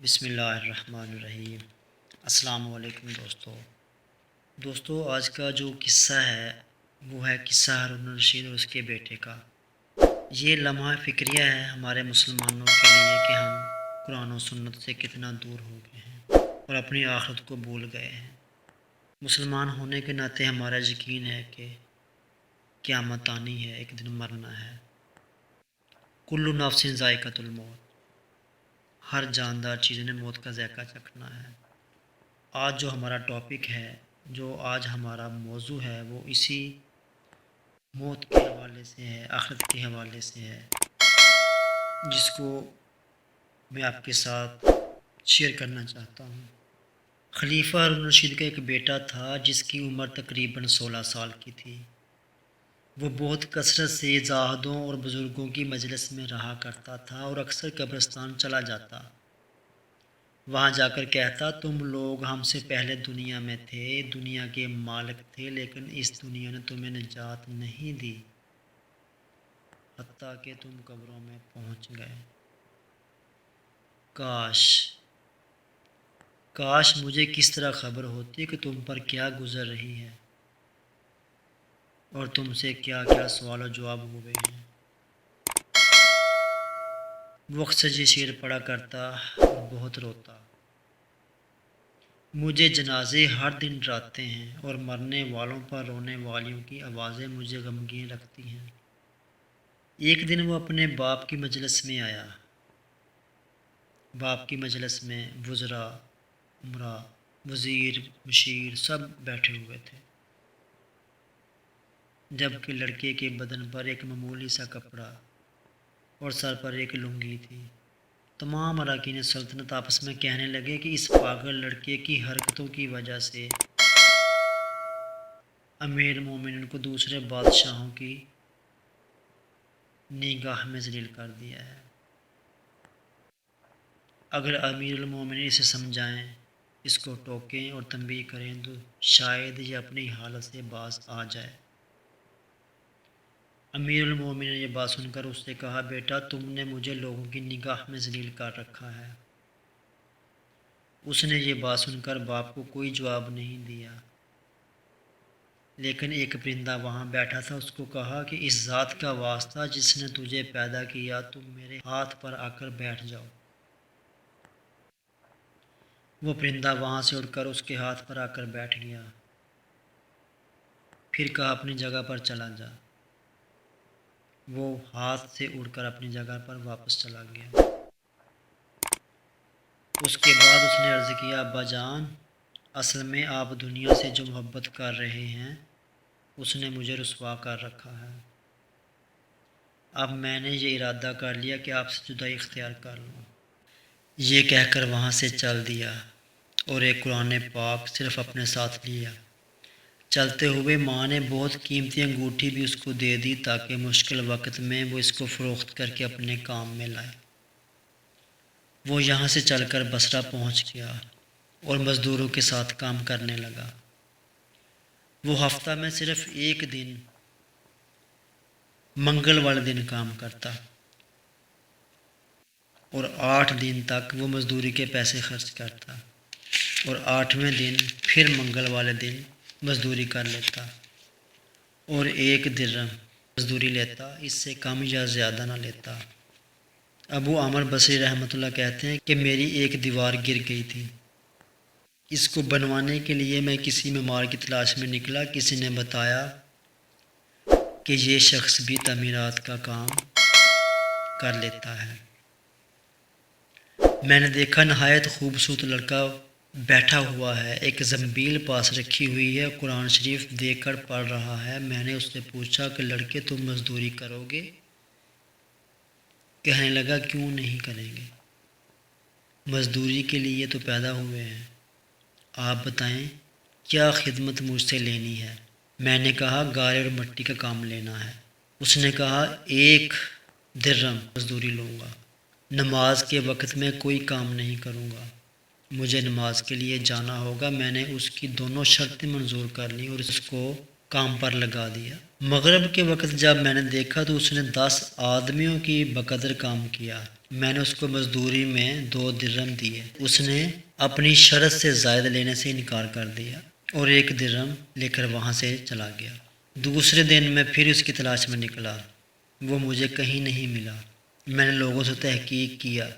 بسم اللہ الرحمن الرحیم۔ السلام علیکم دوستو آج کا جو قصہ ہے وہ ہے قصہ ہارون الرشید اور اس کے بیٹے کا۔ یہ لمحہ فکریہ ہے ہمارے مسلمانوں کے لیے کہ ہم قرآن و سنت سے کتنا دور ہو گئے ہیں اور اپنی آخرت کو بھول گئے ہیں۔ مسلمان ہونے کے ناطے ہمارا یقین ہے کہ قیامت آنی ہے، ایک دن مرنا ہے۔ کل نفس ذائقۃ الموت، ہر جاندار چیز نے موت کا ذائقہ چکھنا ہے۔ آج جو ہمارا ٹاپک ہے، جو آج ہمارا موضوع ہے، وہ اسی موت کے حوالے سے ہے، آخرت کے حوالے سے ہے، جس کو میں آپ کے ساتھ شیئر کرنا چاہتا ہوں۔ خلیفہ ہارون الرشید کا ایک بیٹا تھا جس کی عمر تقریباً 16 سال کی تھی۔ وہ بہت کثرت سے زاہدوں اور بزرگوں کی مجلس میں رہا کرتا تھا اور اکثر قبرستان چلا جاتا۔ وہاں جا کر کہتا، تم لوگ ہم سے پہلے دنیا میں تھے، دنیا کے مالک تھے، لیکن اس دنیا نے تمہیں نجات نہیں دی، حتیٰ کہ تم قبروں میں پہنچ گئے۔ کاش مجھے کس طرح خبر ہوتی کہ تم پر کیا گزر رہی ہے اور تم سے کیا کیا سوال و جواب ہوئے ہیں۔ وہ اکثر یہ شعر پڑھا کرتا اور بہت روتا۔ مجھے جنازے ہر دن ڈراتے ہیں اور مرنے والوں پر رونے والیوں کی آوازیں مجھے غمگین رکھتی ہیں۔ ایک دن وہ اپنے باپ کی مجلس میں آیا۔ باپ کی مجلس میں وزراء، امراء، وزیر، مشیر سب بیٹھے ہوئے تھے، جبکہ لڑکے کے بدن پر ایک معمولی سا کپڑا اور سر پر ایک لنگی تھی۔ تمام اراکین سلطنت آپس میں کہنے لگے کہ اس پاگل لڑکے کی حرکتوں کی وجہ سے امیر مومنین کو دوسرے بادشاہوں کی نگاہ میں ذلیل کر دیا ہے۔ اگر امیر المومنین اسے سمجھائیں، اس کو ٹوکیں اور تنبیہ کریں تو شاید یہ اپنی حالت سے باز آ جائے۔ امیر المومنین نے یہ بات سن کر اس سے کہا، بیٹا تم نے مجھے لوگوں کی نگاہ میں ذلیل کر رکھا ہے۔ اس نے یہ بات سن کر باپ کو کوئی جواب نہیں دیا، لیکن ایک پرندہ وہاں بیٹھا تھا، اس کو کہا کہ اس ذات کا واسطہ جس نے تجھے پیدا کیا، تم میرے ہاتھ پر آ کر بیٹھ جاؤ۔ وہ پرندہ وہاں سے اڑ کر اس کے ہاتھ پر آ کر بیٹھ گیا، پھر کہا اپنی جگہ پر چلا جا۔ وہ ہاتھ سے اڑ کر اپنی جگہ پر واپس چلا گیا۔ اس کے بعد اس نے عرض کیا، ابا جان، اصل میں آپ دنیا سے جو محبت کر رہے ہیں اس نے مجھے رسوا کر رکھا ہے۔ اب میں نے یہ ارادہ کر لیا کہ آپ سے جدائی اختیار کر لوں۔ یہ کہہ کر وہاں سے چل دیا اور ایک قرآن پاک صرف اپنے ساتھ لیا۔ چلتے ہوئے ماں نے بہت قیمتی انگوٹھی بھی اس کو دے دی تاکہ مشکل وقت میں وہ اس کو فروخت کر کے اپنے کام میں لائے۔ وہ یہاں سے چل کر بصرہ پہنچ گیا اور مزدوروں کے ساتھ کام کرنے لگا۔ وہ ہفتہ میں صرف ایک دن، منگل والے دن کام کرتا اور 8 دن تک وہ مزدوری کے پیسے خرچ کرتا اور 8ویں دن پھر منگل والے دن مزدوری کر لیتا اور 1 درہم مزدوری لیتا، اس سے کم یا زیادہ نہ لیتا۔ ابو عامر بصری رحمۃ اللہ کہتے ہیں کہ میری ایک دیوار گر گئی تھی، اس کو بنوانے کے لیے میں کسی معمار کی تلاش میں نکلا۔ کسی نے بتایا کہ یہ شخص بھی تعمیرات کا کام کر لیتا ہے۔ میں نے دیکھا نہایت خوبصورت لڑکا بیٹھا ہوا ہے، ایک زنبیل پاس رکھی ہوئی ہے، قرآن شریف دیکھ کر پڑھ رہا ہے۔ میں نے اس سے پوچھا کہ لڑکے تم مزدوری کرو گے؟ کہنے لگا، کیوں نہیں کریں گے، مزدوری کے لیے تو پیدا ہوئے ہیں، آپ بتائیں کیا خدمت مجھ سے لینی ہے؟ میں نے کہا، گارے اور مٹی کا کام لینا ہے۔ اس نے کہا، 1 درہم مزدوری لوں گا، نماز کے وقت میں کوئی کام نہیں کروں گا، مجھے نماز کے لیے جانا ہوگا۔ میں نے اس کی دونوں شرطیں منظور کر لیں اور اس کو کام پر لگا دیا۔ مغرب کے وقت جب میں نے دیکھا تو اس نے 10 آدمیوں کی بقدر کام کیا، میں نے اس کو مزدوری میں 2 درہم دیے۔ اس نے اپنی شرط سے زائد لینے سے انکار کر دیا اور 1 درہم لے کر وہاں سے چلا گیا۔ دوسرے دن میں پھر اس کی تلاش میں نکلا، وہ مجھے کہیں نہیں ملا۔ میں نے لوگوں سے تحقیق کیا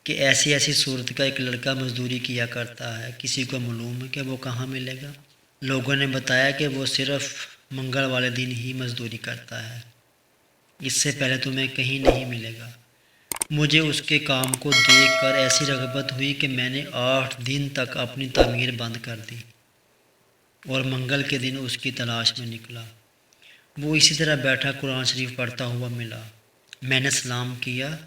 کہ ایسی صورت کا ایک لڑکا مزدوری کیا کرتا ہے، کسی کو معلوم ہے کہ وہ کہاں ملے گا؟ لوگوں نے بتایا کہ وہ صرف منگل والے دن ہی مزدوری کرتا ہے، اس سے پہلے تمہیں کہیں نہیں ملے گا۔ مجھے اس کے کام کو دیکھ کر ایسی رغبت ہوئی کہ میں نے 8 دن تک اپنی تعمیر بند کر دی اور منگل کے دن اس کی تلاش میں نکلا۔ وہ اسی طرح بیٹھا قرآن شریف پڑھتا ہوا ملا۔ میں نے سلام کیا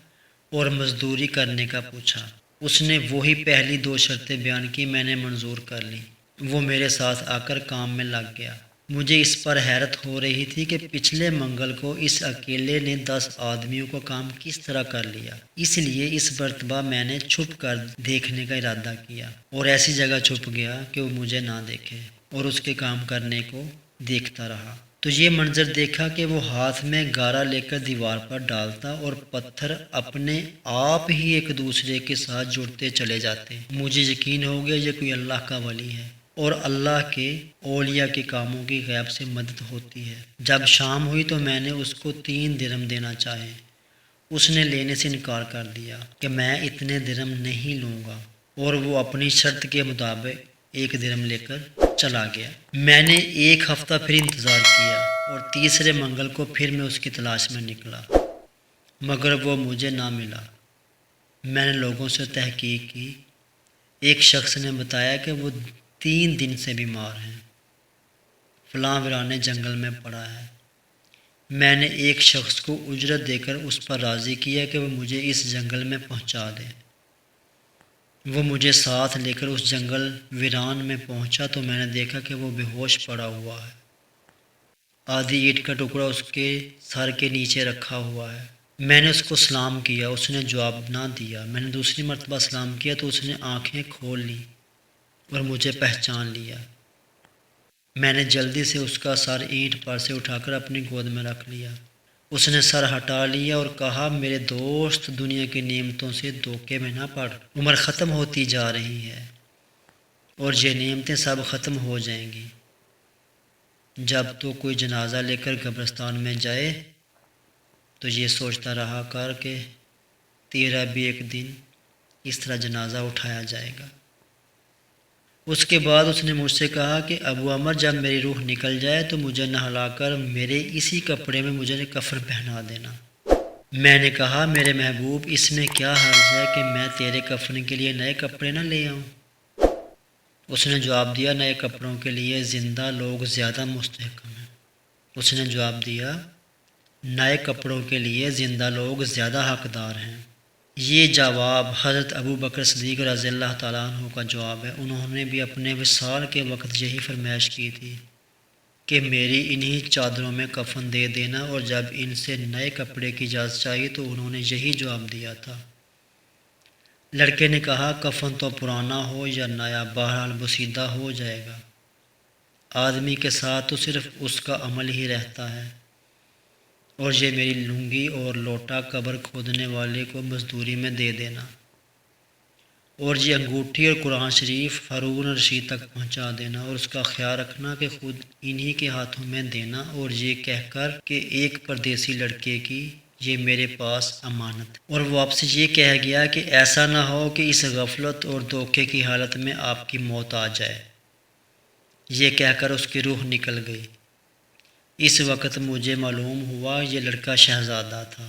اور مزدوری کرنے کا پوچھا۔ اس نے وہی پہلی 2 شرطیں بیان کی، میں نے منظور کر لی۔ وہ میرے ساتھ آ کر کام میں لگ گیا۔ مجھے اس پر حیرت ہو رہی تھی کہ پچھلے منگل کو اس اکیلے نے 10 آدمیوں کو کام کس طرح کر لیا۔ اس لیے اس مرتبہ میں نے چھپ کر دیکھنے کا ارادہ کیا اور ایسی جگہ چھپ گیا کہ وہ مجھے نہ دیکھے اور اس کے کام کرنے کو دیکھتا رہا۔ تو یہ منظر دیکھا کہ وہ ہاتھ میں گارا لے کر دیوار پر ڈالتا اور پتھر اپنے آپ ہی ایک دوسرے کے ساتھ جڑتے چلے جاتے۔ مجھے یقین ہو گیا یہ کوئی اللہ کا ولی ہے اور اللہ کے اولیاء کے کاموں کی غیب سے مدد ہوتی ہے۔ جب شام ہوئی تو میں نے اس کو 3 درہم دینا چاہے، اس نے لینے سے انکار کر دیا کہ میں اتنے درہم نہیں لوں گا، اور وہ اپنی شرط کے مطابق 1 درہم لے کر چلا گیا۔ میں نے 1 ہفتہ پھر انتظار کیا اور تیسرے منگل کو پھر میں اس کی تلاش میں نکلا، مگر وہ مجھے نہ ملا۔ میں نے لوگوں سے تحقیق کی۔ ایک شخص نے بتایا کہ وہ 3 دن سے بیمار ہیں، فلاں ویرانے جنگل میں پڑا ہے۔ میں نے ایک شخص کو اجرت دے کر اس پر راضی کیا کہ وہ مجھے اس جنگل میں پہنچا دے۔ وہ مجھے ساتھ لے کر اس جنگل ویران میں پہنچا تو میں نے دیکھا کہ وہ بے ہوش پڑا ہوا ہے۔ آدھی اینٹ کا ٹکڑا اس کے سر کے نیچے رکھا ہوا ہے۔ میں نے اس کو سلام کیا، اس نے جواب نہ دیا۔ میں نے دوسری مرتبہ سلام کیا تو اس نے آنکھیں کھول لیں اور مجھے پہچان لیا۔ میں نے جلدی سے اس کا سر اینٹ پر سے اٹھا کر اپنی گود میں رکھ لیا۔ اس نے سر ہٹا لیا اور کہا، میرے دوست، دنیا کی نعمتوں سے دھوکے میں نہ پڑ۔ عمر ختم ہوتی جا رہی ہے اور یہ نعمتیں سب ختم ہو جائیں گی۔ جب تو کوئی جنازہ لے کر قبرستان میں جائے تو یہ سوچتا رہا کر کہ تیرا بھی ایک دن اس طرح جنازہ اٹھایا جائے گا۔ اس کے بعد اس نے مجھ سے کہا کہ ابو عمر، جب میری روح نکل جائے تو مجھے نہلا کر میرے اسی کپڑے میں مجھے کفن پہنا دینا۔ میں نے کہا، میرے محبوب، اس میں کیا حرج ہے کہ میں تیرے کفن کے لیے نئے کپڑے نہ لے آؤں؟ اس نے جواب دیا، نئے کپڑوں کے لیے زندہ لوگ زیادہ مستحکم ہیں۔ اس نے جواب دیا، نئے کپڑوں کے لیے زندہ لوگ زیادہ حقدار ہیں۔ یہ جواب حضرت ابو بکر صدیق رضی اللہ تعالیٰ عنہ کا جواب ہے۔ انہوں نے بھی اپنے وصال کے وقت یہی فرمائش کی تھی کہ میری انہی چادروں میں کفن دے دینا، اور جب ان سے نئے کپڑے کی اجازت چاہیے تو انہوں نے یہی جواب دیا تھا۔ لڑکے نے کہا، کفن تو پرانا ہو یا نیا، بہرحال بوسیدہ ہو جائے گا۔ آدمی کے ساتھ تو صرف اس کا عمل ہی رہتا ہے، اور یہ میری لنگی اور لوٹا قبر کھودنے والے کو مزدوری میں دے دینا، اور یہ انگوٹھی اور قرآن شریف ہارون رشید تک پہنچا دینا، اور اس کا خیال رکھنا کہ خود انہی کے ہاتھوں میں دینا، اور یہ کہہ کر کہ ایک پردیسی لڑکے کی یہ میرے پاس امانت ہے، اور وہ آپ سے یہ کہہ گیا کہ ایسا نہ ہو کہ اس غفلت اور دھوکے کی حالت میں آپ کی موت آ جائے۔ یہ کہہ کر اس کی روح نکل گئی۔ اس وقت مجھے معلوم ہوا یہ لڑکا شہزادہ تھا۔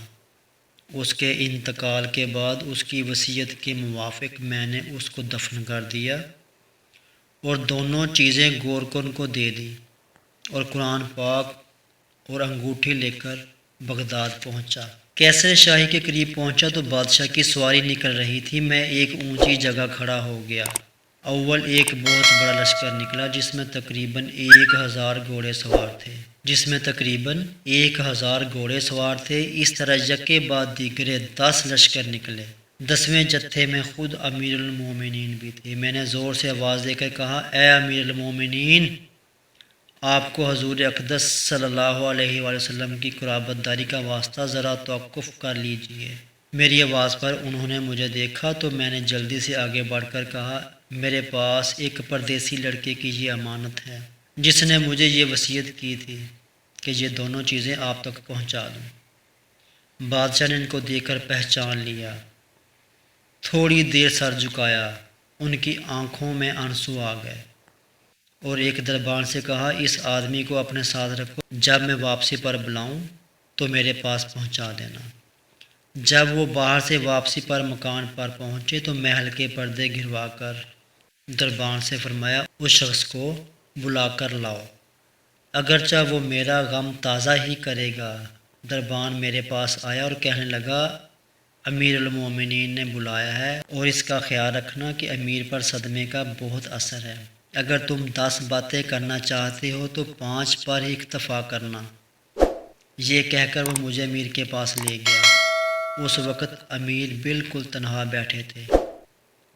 اس کے انتقال کے بعد اس کی وصیت کے موافق میں نے اس کو دفن کر دیا اور دونوں چیزیں گورکن کو دے دی، اور قرآن پاک اور انگوٹھی لے کر بغداد پہنچا۔ کیسر شاہی کے قریب پہنچا تو بادشاہ کی سواری نکل رہی تھی۔ میں ایک اونچی جگہ کھڑا ہو گیا۔ اول ایک بہت بڑا لشکر نکلا جس میں تقریباً 1000 گھوڑے سوار تھے۔ اس طرح یکے بعد دیگرے 10 لشکر نکلے۔ 10ویں جتھے میں خود امیر المومنین بھی تھے۔ میں نے زور سے آواز دے کر کہا، اے امیر المومنین، آپ کو حضور اقدس صلی اللہ علیہ وآلہ وسلم کی قرابت داری کا واسطہ ذرا توقف کر لیجئے۔ میری آواز پر انہوں نے مجھے دیکھا تو میں نے جلدی سے آگے بڑھ کر کہا، میرے پاس ایک پردیسی لڑکے کی یہ امانت ہے جس نے مجھے یہ وصیت کی تھی کہ یہ دونوں چیزیں آپ تک پہنچا دوں۔ بادشاہ نے ان کو دیکھ کر پہچان لیا، تھوڑی دیر سر جھکایا، ان کی آنکھوں میں آنسو آ گئے اور ایک دربان سے کہا، اس آدمی کو اپنے ساتھ رکھو، جب میں واپسی پر بلاؤں تو میرے پاس پہنچا دینا۔ جب وہ باہر سے واپسی پر مکان پر پہنچے تو محل کے پردے گروا کر دربان سے فرمایا، اس شخص کو بلا کر لاؤ، اگرچہ وہ میرا غم تازہ ہی کرے گا۔ دربان میرے پاس آیا اور کہنے لگا، امیر المومنین نے بلایا ہے اور اس کا خیال رکھنا کہ امیر پر صدمے کا بہت اثر ہے۔ اگر تم 10 باتیں کرنا چاہتے ہو تو 5 پر ہی اکتفا کرنا۔ یہ کہہ کر وہ مجھے امیر کے پاس لے گیا۔ اس وقت امیر بالکل تنہا بیٹھے تھے۔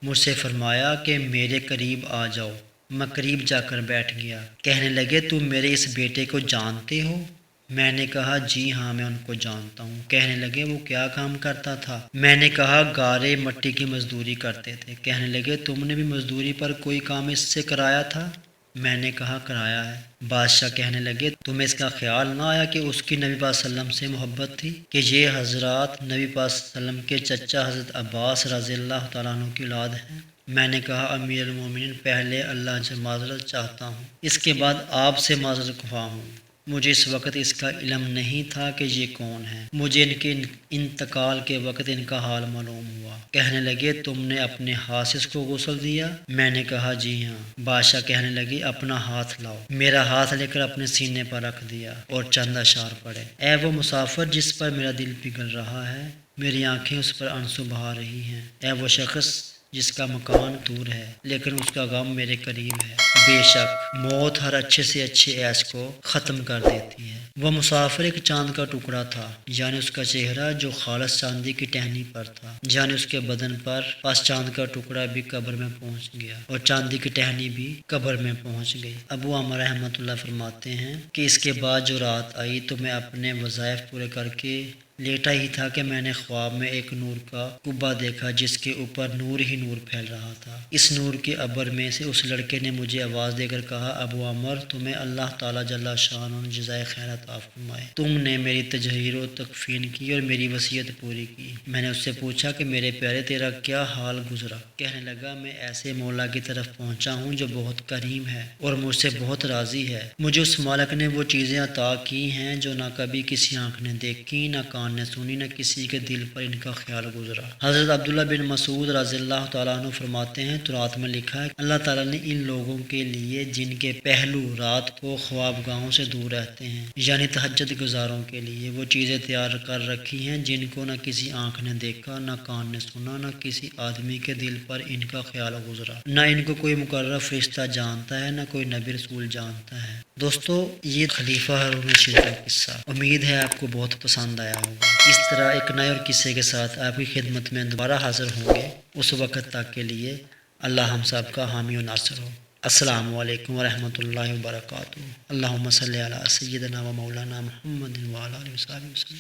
مجھ سے فرمایا کہ میرے قریب آ جاؤ۔ میں قریب جا کر بیٹھ گیا۔ کہنے لگے، تم میرے اس بیٹے کو جانتے ہو؟ میں نے کہا، جی ہاں میں ان کو جانتا ہوں۔ کہنے لگے، وہ کیا کام کرتا تھا؟ میں نے کہا، گارے مٹی کی مزدوری کرتے تھے۔ کہنے لگے، تم نے بھی مزدوری پر کوئی کام اس سے کرایا تھا؟ میں نے کہا، کرایا ہے۔ بادشاہ کہنے لگے، تمہیں اس کا خیال نہ آیا کہ اس کی نبی پاک صلی اللہ علیہ وسلم سے محبت تھی کہ یہ حضرات نبی پاک صلی اللہ علیہ وسلم کے چچا حضرت عباس رضی اللہ تعالیٰ عنہ کی اولاد ہیں؟ میں نے کہا، امیر المومنین، پہلے اللہ سے معذرت چاہتا ہوں، اس کے بعد آپ سے معذرت خواہ ہوں۔ مجھے اس وقت اس کا علم نہیں تھا کہ یہ کون ہے۔ مجھے ان کے انتقال کے وقت ان کا حال معلوم ہوا۔ کہنے لگے، تم نے اپنے ہاتھ سے اس کو غسل دیا؟ میں نے کہا، جی ہاں۔ بادشاہ کہنے لگے، اپنا ہاتھ لاؤ۔ میرا ہاتھ لے کر اپنے سینے پر رکھ دیا اور چند اشعار پڑھے۔ اے وہ مسافر جس پر میرا دل پگھل رہا ہے، میری آنکھیں اس پر آنسو بہا رہی ہیں۔ اے وہ شخص جس کا مکان دور ہے لیکن اس کا غم میرے قریب ہے۔ بے شک موت ہر اچھے سے اچھے عیش کو ختم کر دیتی ہے۔ وہ مسافر ایک چاند کا ٹکڑا تھا، یعنی اس کا چہرہ جو خالص چاندی کی ٹہنی پر تھا، یعنی اس کے بدن پر، پس چاند کا ٹکڑا بھی قبر میں پہنچ گیا اور چاندی کی ٹہنی بھی قبر میں پہنچ گئی۔ ابو عمر رحمۃ اللہ فرماتے ہیں کہ اس کے بعد جو رات آئی تو میں اپنے وظائف پورے کر کے لیٹا ہی تھا کہ میں نے خواب میں ایک نور کا قبہ دیکھا جس کے اوپر نور ہی نور پھیل رہا تھا۔ اس نور کے ابر میں سے اس لڑکے نے مجھے آواز دے کر کہا، ابو عمر، تمہیں اللہ تعالیٰ جل شانہ نے جزائے خیر عطا فرمائے، تم نے میری تجہیر و تکفین کی اور میری وصیت پوری کی۔ میں نے اس سے پوچھا کہ میرے پیارے تیرا کیا حال گزرا؟ کہنے لگا، میں ایسے مولا کی طرف پہنچا ہوں جو بہت کریم ہے اور مجھ سے بہت راضی ہے۔ مجھے اس مالک نے وہ چیزیں عطا کی ہیں جو نہ کبھی کسی آنکھ نے دیکھی، نہ کان نے سنی، نہ کسی کے دل پر ان کا خیال گزرا۔ حضرت عبداللہ بن مسعود رضی اللہ تعالیٰ عنہ فرماتے ہیں، تورات میں لکھا ہے، اللہ تعالیٰ نے ان لوگوں کے لیے جن کے پہلو رات کو خوابگاہوں سے دور رہتے ہیں، یعنی تہجد گزاروں کے لیے وہ چیزیں تیار کر رکھی ہیں جن کو نہ کسی آنکھ نے دیکھا، نہ کان نے سنا، نہ کسی آدمی کے دل پر ان کا خیال گزرا، نہ ان کو کوئی مقرر فرشتہ جانتا ہے، نہ کوئی نبی رسول جانتا ہے۔ دوستو، یہ خلیفہ ہارون رشید کا قصہ امید ہے آپ کو بہت پسند آیا ہوگا۔ اس طرح ایک نئے اور قصے کے ساتھ آپ کی خدمت میں دوبارہ حاضر ہوں گے۔ اس وقت تک کے لیے اللہ ہم سب کا حامی و ناصر ہو۔ السلام علیکم ورحمۃ اللہ وبرکاتہ۔ اللہم صلی علی سیدنا و مولانا محمد وعلی آلہ وصحبہ وسلم۔